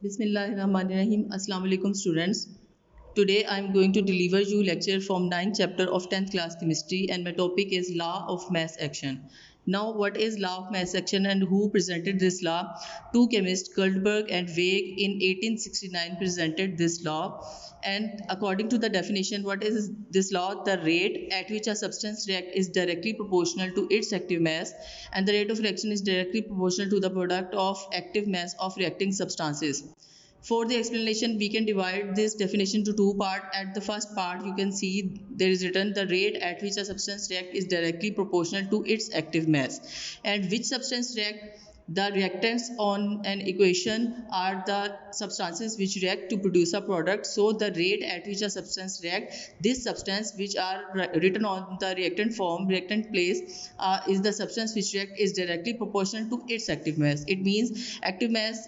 Bismillahirrahmanirrahim. Assalamu alaikum students. Today I am going to deliver you lecture from 9th chapter of 10th class chemistry and my topic is law of mass action. Now what is law of mass action and who presented this law? Two chemists Goldberg and Weig in 1869 presented this law, and according to the definition, what is this law? The rate at which a substance reacts is directly proportional to its active mass, and the rate of reaction is directly proportional to the product of active mass of reacting substances. For the explanation, we can divide this definition to two parts. At the first part, you can see there is written the rate at which a substance reacts is directly proportional to its active mass. And which substance react? The reactants on an equation are the substances which react to produce a product. So the rate at which a substance reacts, this substance which are written on the reactant form, reactant place, is the substance which react is directly proportional to its active mass. It means active mass,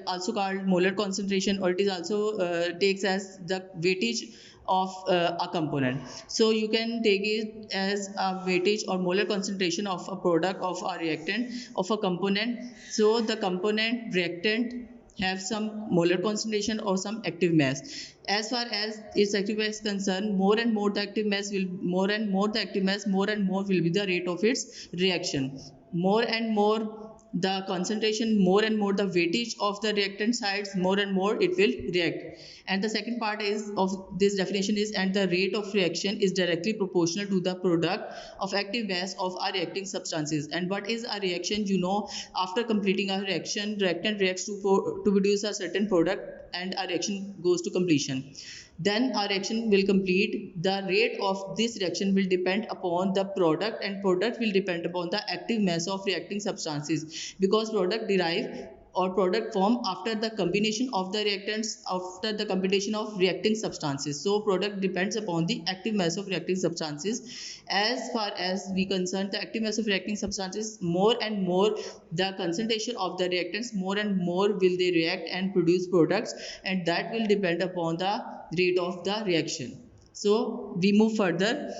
also called molar concentration, or it is also takes as the weightage of a component. So you can take it as a weightage or molar concentration of a product of a reactant of a component. So the component reactant have some molar concentration or some active mass. As far as its active mass is concerned, more and more the active mass will more and more the active mass, more and more will be the rate of its reaction. More and more the concentration, more and more the weightage of the reactant sides, more and more it will react. And the second part is of this definition is, and the rate of reaction is directly proportional to the product of active mass of our reacting substances. And what is a reaction? You know, after completing a reaction, reactant reacts to produce a certain product and a reaction goes to completion. Then our reaction will complete. The rate of this reaction will depend upon the product, and product will depend upon the active mass of reacting substances, because product derive or product form after the combination of the reactants, after the combination of reacting substances. So product depends upon the active mass of reacting substances. As far as we concern the active mass of reacting substances, more and more the concentration of the reactants, more and more will they react and produce products, and that will depend upon the rate of the reaction. So we move further.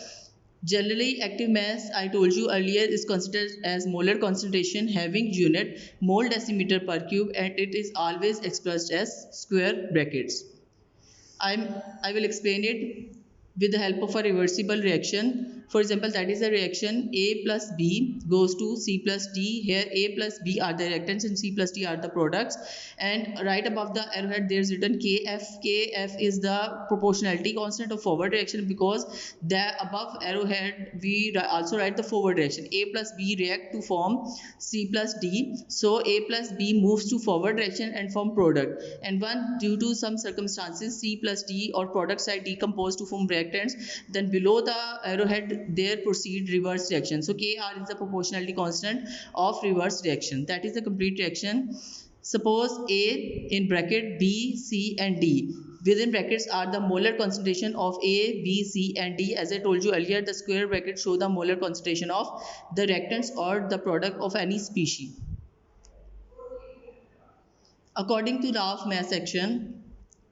Generally, active mass, I told you earlier, is considered as molar concentration having unit mole decimeter per cube, and it is always expressed as square brackets. I will explain it with the help of a reversible reaction. For example, that is a reaction A plus B goes to C plus D. Here A plus B are the reactants and C plus D are the products. And right above the arrowhead there is written KF. KF is the proportionality constant of forward reaction, because the above arrowhead we also write the forward reaction. A plus B react to form C plus D. So A plus B moves to forward reaction and form product. And when due to some circumstances C plus D or product side decompose to form reactants, then below the arrowhead there proceed reverse reaction. So Kr is the proportionality constant of reverse reaction. That is the complete reaction. Suppose A in bracket B, C and D. Within brackets are the molar concentration of A, B, C and D. As I told you earlier, the square brackets show the molar concentration of the reactants or the product of any species. According to law of mass action,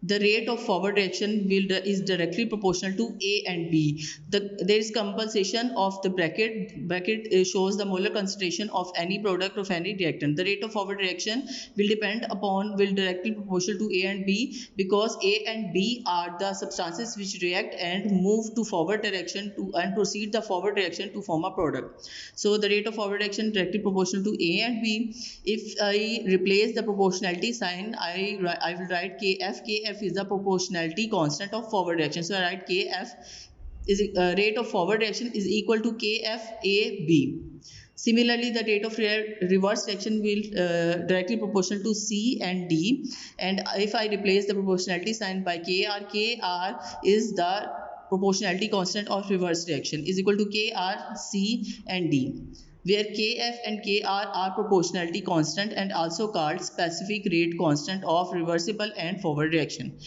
the rate of forward reaction is directly proportional to A and B. There is compensation of the bracket. Bracket shows the molar concentration of any product of any reactant. The rate of forward reaction will directly proportional to A and B, because A and B are the substances which react and move to forward direction and proceed the forward reaction to form a product. So the rate of forward reaction directly proportional to A and B. If I replace the proportionality sign, I will write Kf. Kf is the proportionality constant of forward reaction. So I write Kf is rate of forward reaction is equal to Kf AB. Similarly, the rate of reverse reaction will directly proportional to C and D. And if I replace the proportionality sign by Kr, Kr is the proportionality constant of reverse reaction is equal to Kr, C and D, where Kf and Kr are proportionality constant and also called specific rate constant of reversible and forward reaction.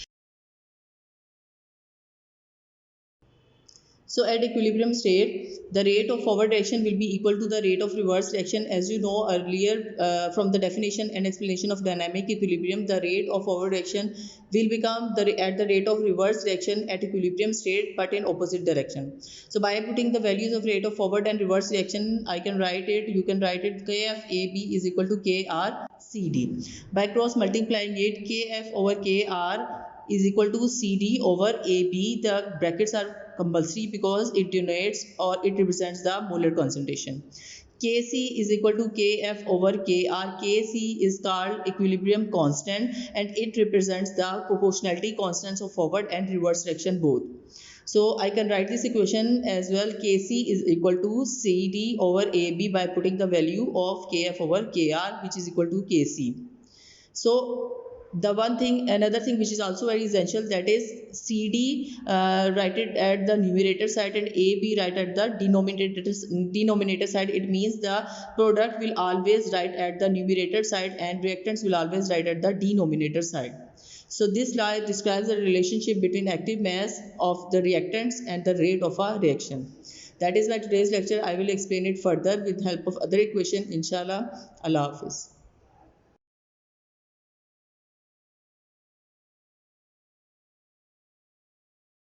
So at equilibrium state, the rate of forward reaction will be equal to the rate of reverse reaction. As you know earlier from the definition and explanation of dynamic equilibrium, the rate of forward reaction will become at the rate of reverse reaction at equilibrium state, but in opposite direction. So by putting the values of rate of forward and reverse reaction, I can write it, you can write it KFAB is equal to KRCD. By cross multiplying it, KF over KR is equal to CD over AB. The brackets are compulsory because it denotes or it represents the molar concentration. Kc is equal to Kf over Kr. Kc is called equilibrium constant and it represents the proportionality constants of forward and reverse reaction both. So I can write this equation as well. Kc is equal to CD over AB by putting the value of Kf over Kr, which is equal to Kc. So the another thing which is also very essential, that is CD write it at the numerator side and AB write at the denominator side. It means the product will always write at the numerator side and reactants will always write at the denominator side. So this slide describes the relationship between active mass of the reactants and the rate of a reaction. That is my today's lecture. I will explain it further with help of other equation, inshallah. Allah Hafiz.